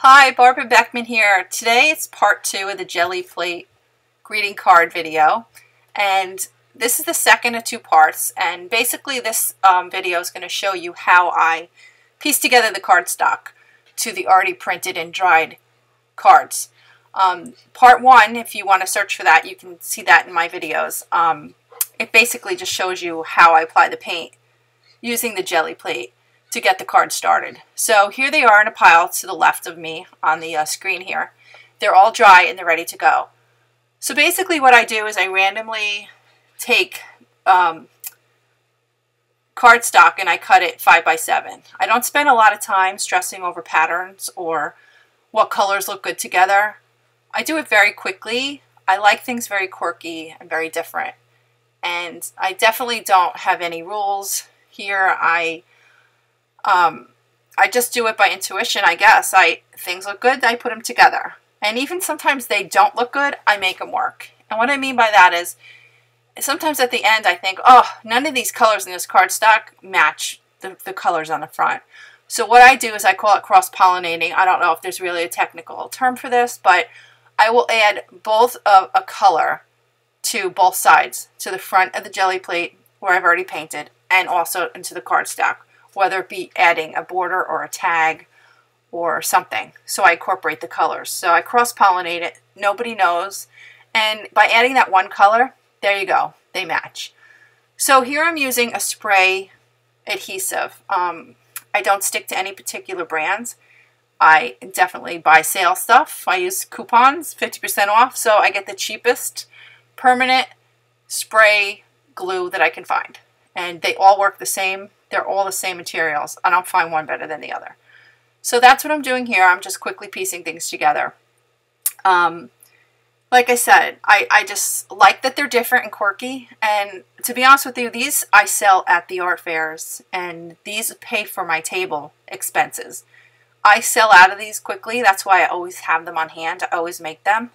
Hi, Barbara Beckman here. Today it's part 2 of the Gelli plate greeting card video, and this is the second of 2 parts, and basically this video is going to show you how I piece together the cardstock to the already printed and dried cards. Part 1, if you want to search for that, you can see that in my videos. It basically just shows you how I apply the paint using the Gelli plate to get the card started. So here they are in a pile to the left of me on the screen here. They're all dry and they're ready to go. So basically what I do is I randomly take cardstock and I cut it 5 by 7. I don't spend a lot of time stressing over patterns or what colors look good together. I do it very quickly. I like things very quirky and very different. And I definitely don't have any rules here. I just do it by intuition, I guess. Things look good, I put them together. And even sometimes they don't look good, I make them work. And what I mean by that is, sometimes at the end I think, oh, none of these colors in this cardstock match the colors on the front. So what I do is I call it cross-pollinating. I don't know if there's really a technical term for this, but I will add both a color to both sides, to the front of the Gelli plate where I've already painted, and also into the cardstock, whether it be adding a border or a tag or something. So I incorporate the colors. So I cross-pollinate it. Nobody knows. And by adding that one color, there you go. They match. So here I'm using a spray adhesive. I don't stick to any particular brands. I definitely buy sale stuff. I use coupons, 50% off, so I get the cheapest permanent spray glue that I can find. And they all work the same. They're all the same materials. I don't find one better than the other. So that's what I'm doing here. I'm just quickly piecing things together. Like I said, I just like that they're different and quirky. And to be honest with you, these I sell at the art fairs. And these pay for my table expenses. I sell out of these quickly. That's why I always have them on hand. I always make them.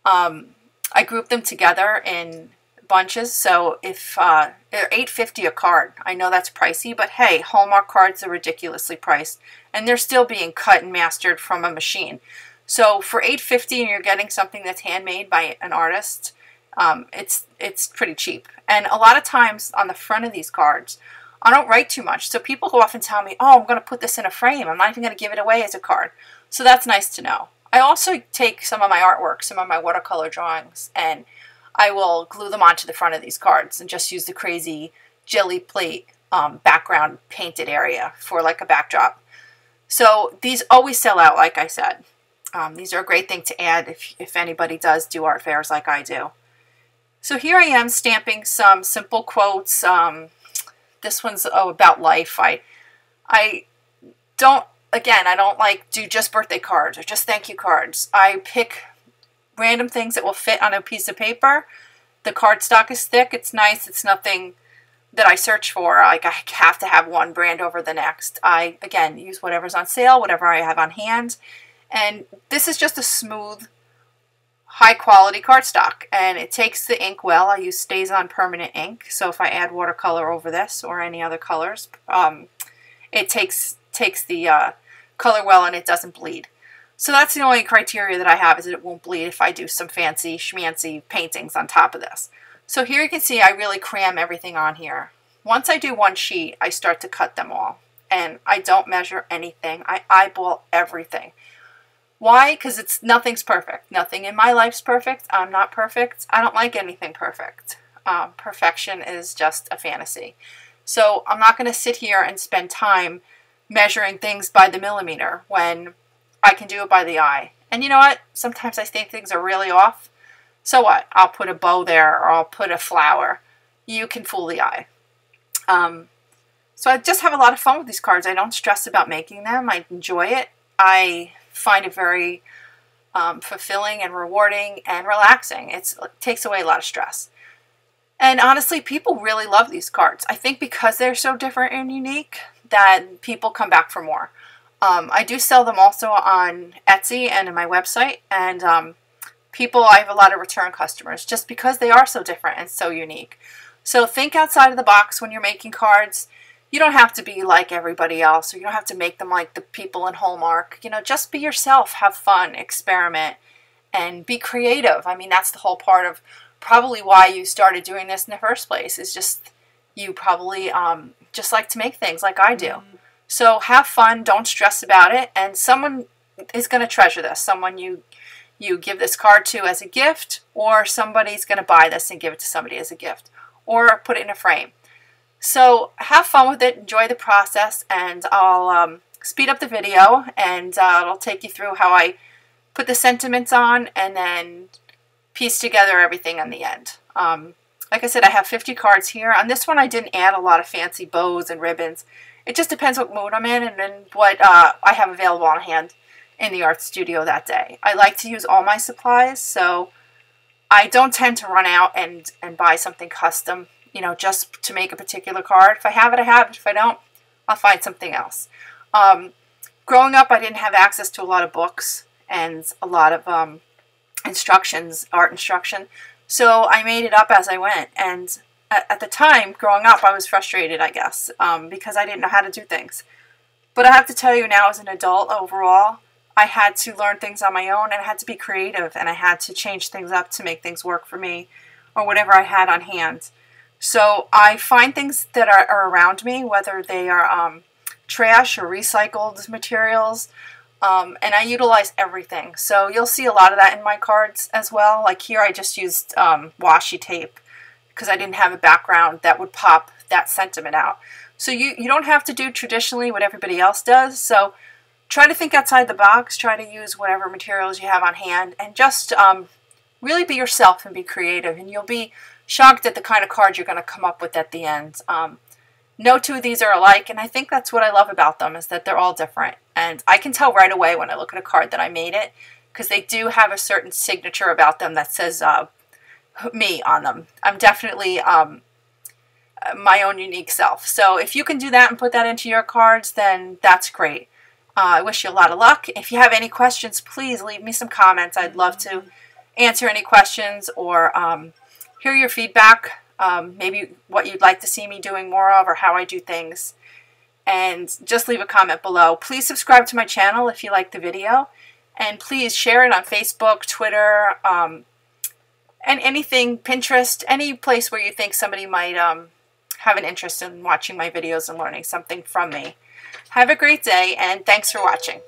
I group them together in bunches, so if they're $8.50 a card. I know that's pricey, but hey, Hallmark cards are ridiculously priced, and they're still being cut and mastered from a machine. So for $8.50 and you're getting something that's handmade by an artist, it's pretty cheap. And a lot of times on the front of these cards, I don't write too much, so people who often tell me, oh, I'm going to put this in a frame. I'm not even going to give it away as a card. So that's nice to know. I also take some of my artwork, some of my watercolor drawings, and I will glue them onto the front of these cards and just use the crazy Gelli plate background painted area for like a backdrop. So these always sell out, like I said. These are a great thing to add if anybody does do art fairs like I do. So here I am stamping some simple quotes. This one's about life. I don't like do just birthday cards or just thank you cards. I pick random things that will fit on a piece of paper. The cardstock is thick. It's nice. It's nothing that I search for. Like I have to have one brand over the next. I, again, use whatever's on sale, whatever I have on hand. And this is just a smooth, high quality cardstock. And it takes the ink well. I use Stays On permanent ink. So if I add watercolor over this or any other colors, it takes the color well and it doesn't bleed. So that's the only criteria that I have, is that it won't bleed if I do some fancy schmancy paintings on top of this. So here you can see I really cram everything on here. Once I do one sheet, I start to cut them all. And I don't measure anything. I eyeball everything. Why? Because nothing's perfect. Nothing in my life's perfect. I'm not perfect. I don't like anything perfect. Perfection is just a fantasy. So I'm not going to sit here and spend time measuring things by the millimeter when I can do it by the eye. And you know what? Sometimes I think things are really off. So what? I'll put a bow there or I'll put a flower. You can fool the eye. So I just have a lot of fun with these cards. I don't stress about making them. I enjoy it. I find it very fulfilling and rewarding and relaxing. It takes away a lot of stress. And honestly, people really love these cards. I think because they're so different and unique that people come back for more. I do sell them also on Etsy and in my website, and I have a lot of return customers just because they are so different and so unique. So think outside of the box when you're making cards. you don't have to be like everybody else, or you don't have to make them like the people in Hallmark. You know, just be yourself, have fun, experiment, and be creative. I mean, that's the whole part of probably why you started doing this in the first place, is just you probably just like to make things like I do. So have fun, don't stress about it, and someone is going to treasure this. Someone you give this card to as a gift, or somebody's going to buy this and give it to somebody as a gift, or put it in a frame. So have fun with it, enjoy the process, and I'll speed up the video, and I'll take you through how I put the sentiments on and then piece together everything in the end. Like I said, I have 50 cards here. On this one, I didn't add a lot of fancy bows and ribbons. It just depends what mood I'm in and then what I have available on hand in the art studio that day. I like to use all my supplies, so I don't tend to run out and buy something custom, you know, just to make a particular card. If I have it, I have it. If I don't, I'll find something else. Growing up, I didn't have access to a lot of books and a lot of instructions, art instruction, so I made it up as I went. And at the time, growing up, I was frustrated, I guess, because I didn't know how to do things. But I have to tell you now, as an adult overall, I had to learn things on my own, and I had to be creative, and I had to change things up to make things work for me, or whatever I had on hand. So I find things that are around me, whether they are trash or recycled materials, and I utilize everything. So you'll see a lot of that in my cards as well. Like here, I just used washi tape because I didn't have a background that would pop that sentiment out. So you don't have to do traditionally what everybody else does. So try to think outside the box, try to use whatever materials you have on hand, and just really be yourself and be creative, and you'll be shocked at the kind of card you're going to come up with at the end. No two of these are alike, and I think that's what I love about them, is that they're all different. And I can tell right away when I look at a card that I made it, because they do have a certain signature about them that says me on them. I'm definitely my own unique self. So if you can do that and put that into your cards, then that's great. I wish you a lot of luck. If you have any questions, please leave me some comments. I'd love to answer any questions or hear your feedback, maybe what you'd like to see me doing more of or how I do things. And just leave a comment below. Please subscribe to my channel if you like the video. And please share it on Facebook, Twitter, and anything, Pinterest, any place where you think somebody might have an interest in watching my videos and learning something from me. Have a great day, and thanks for watching.